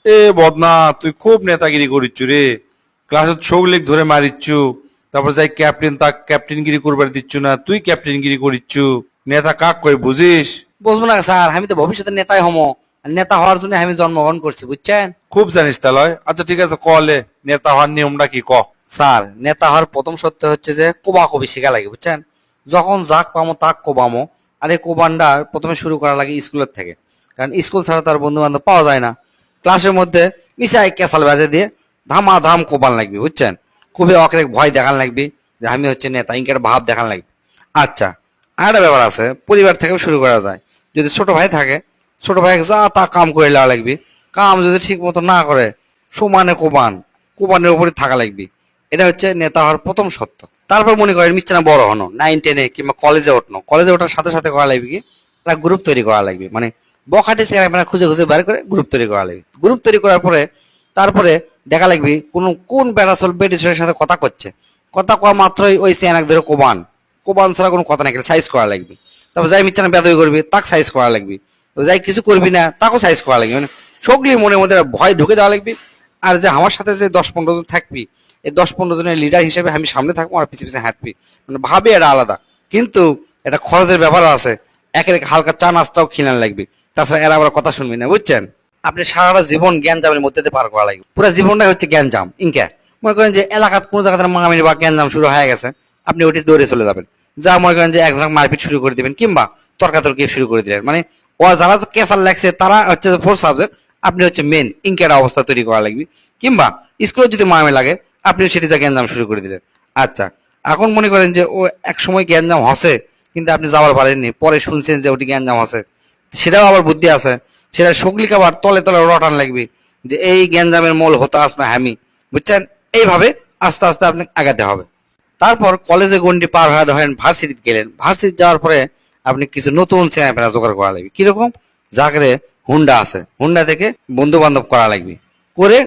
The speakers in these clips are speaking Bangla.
এ বদনা, তুই খুব নেতাগিরি করিচ্ছু রে। ক্লাসত ছৌলিক ধরে মারিচ্ছু, তারপর যাই ক্যাপ্টেন তাক ক্যাপ্টেনগিরি করবার দিচ্ছু না, তুই ক্যাপ্টেনগিরি করিচ্ছু। নেতা কাক কই বুঝিস? বুঝবো না স্যার, আমি তো ভবিষ্যতে নেতাই হমো। আর নেতা হওয়ার জন্য আমি জন্মগ্রহণ করছি, বুঝছেন? খুব জানিস তালয়। আচ্ছা ঠিক আছে, কলে নেতা হওয়ার নিয়মটা কি ক। স্যার, নেতা হওয়ার প্রথম সত্য হচ্ছে যে কোবাকবি শেখা লাগে, বুঝছেন? যখন যাক পামো তাক কোবামো। আর এই কোবানটা প্রথমে শুরু করা লাগে স্কুলের থেকে, কারণ স্কুল ছাড়া তার বন্ধু বান্ধব পাওয়া যায় না। ক্লাসের মধ্যে মিশাই ক্যাসাল বাজে দিয়ে ধাম কোবান লাগবে, বুঝছেন? খুবই অকেরে ভয় দেখান লাগবে যে আমি হচ্ছে নেতা, ইনকের ভাব দেখান লাগবে। আচ্ছা, আর একটা ব্যাপার আছে, পরিবার থেকেও শুরু করা যায়। যদি ছোট ভাই থাকে, ছোট ভাই যা তা কাম করে নেওয়া লাগবে। কাম যদি ঠিক মতো না করে, সমানে কোবানের উপরে থাকা লাগবে। এটা হচ্ছে নেতা হওয়ার প্রথম সত্য। তারপর মনে করেন মিচ্ছানা বড় হনো, 9-10-এ কিংবা কলেজে ওঠনো। কলেজে ওঠার সাথে সাথে করা লাগবে কি, একটা গ্রুপ তৈরি করা লাগবে। মানে বখাটে চেহারা খুঁজে খুঁজে বের করে গ্রুপ তৈরি করা লাগবে। গ্রুপ তৈরি করার পরে তারপরে দেখা লাগবে কোন বেড়াচল বেটিসের সাথে কথা করছে। কথা কওয়া মাত্রই ওই চেয়ানাক ধরে কোবান ছাড়া কোনো কথা নাই, সাইজ করা লাগবে। তারপর যাই মিচ্ছানা বেদবি করবি তাক সাইজ করা লাগবে। যাই কিছু করবি না তাকেও সাইজ করা লাগবে। মানে সবগুলি মনের মধ্যে ভয় ঢুকে দেওয়া লাগবে। আর যে আমার সাথে যে 10-15 জন থাকবি, এই 10-15 জনের লিডার হিসেবে আমি সামনে থাকবো আর পিছিয়ে পিছিয়ে হাঁটবি। মানে ভাবে এটা আলাদা, কিন্তু এটা খরচের ব্যাপারও আছে। একের হালকা চা নাস্তাও খিলান লাগবে। তাছাড়া এরা আবার কথা শুনবি না, বুঝছেন? আপনি সারাটা জীবন জ্ঞান জামের মধ্যে দিয়ে পার করা লাগবে। পুরো জীবনটাই হচ্ছে জ্ঞান জাম। ইনকা মনে করেন যে এলাকার কোনো জায়গাতে মারামারি বা জ্ঞান জাম শুরু হয়ে গেছে, আপনি ওটি দৌড়ে চলে যাবেন। যা মনে করেন যে একজন মারপিট শুরু করে দিবেন কিংবা তর্কাতর্কি শুরু করে দিলেন। মানে ও যারা কেসার লাগছে তারা হচ্ছে ফোর্থ সাবজেক্ট, আপনি হচ্ছে মেন। ইনকের অবস্থা তৈরি করা লাগবে। কিংবা স্কুলে যদি মারামারি লাগে, আপনি সেটি যা জ্ঞানজাম শুরু করে দিলেন। আচ্ছা, এখন মনে করেন যে ও এক সময় জ্ঞানজাম হসে, কিন্তু আপনি যাওয়ার পারেননি, পরে শুনছেন যে ওটি জ্ঞানজাম হসে। সেটাও আবার বুদ্ধি আছে, সেটা সগলিকে আবার তলে তলে রটান লাগবে যে এই জ্ঞানজামের মূল হতো আসমা আমি, বুঝছেন? এইভাবে আস্তে আস্তে আপনি আগাতে হবে। তারপর কলেজে গন্ডি পার হয়ে ধরেন ভার্সিটিতে গেলেন। ভার্সিটি যাওয়ার পরে আপনি কিছু নতুন চেনাফেরা জোগাড় করা লাগবে। কিরকম? যাকে হুন্ডা আছে, হুন্ডা থেকে বন্ধু বান্ধব করা লাগবে।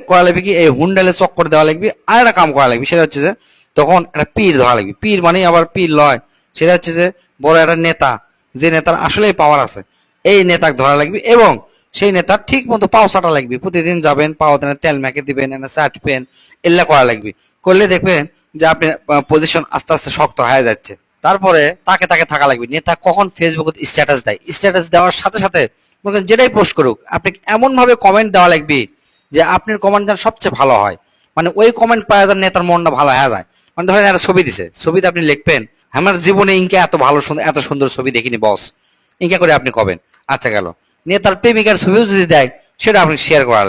করা লাগবে কি, এই হুন্ডালে চক্কর দেওয়া লাগবে। আর একটা কাম করা লাগবে, সেটা হচ্ছে যে তখন একটা পীর ধরা লাগবে। পীর মানে আবার পীর লয়, সেটা হচ্ছে যে বড় একটা নেতা, যে নেতার আসলেই পাওয়ার আছে, এই নেতাকে ধরা লাগবে। এবং সেই নেতার ঠিক মতো পাও চাটা লাগবে। প্রতিদিন যাবেন, পাও তেল মেখে দিবেন, চাট পেন এল্লা করা লাগবে। করলে দেখবেন যে আপনার পজিশন আস্তে আস্তে শক্ত হয়ে যাচ্ছে। তারপরে তাকে তাকে থাকা লাগবে। নেতা কখন ফেসবুকে স্ট্যাটাস দেয়, স্ট্যাটাস দেওয়ার সাথে সাথে মনে করেন যেটাই পোস্ট করুক, আপনি এমন ভাবে কমেন্ট দেওয়া লাগবে যে আপনার কমেন্ট যেন সবচেয়ে ভালো হয়। মানে ওই কমেন্ট পাওয়া যান নেতার মনটা ভালো হয়ে যায়। মানে ধরেন একটা ছবি দিছে, ছবিতে আপনি লিখবেন আমার জীবনে ইনকে এত ভালো এত সুন্দর ছবি দেখিনি বস, ইনকে করে আপনি কবেন। আচ্ছা গেল, নেতার প্রেমিকার ছবিও যদি দেয়, সেটা আপনি শেয়ার করা লাগবে।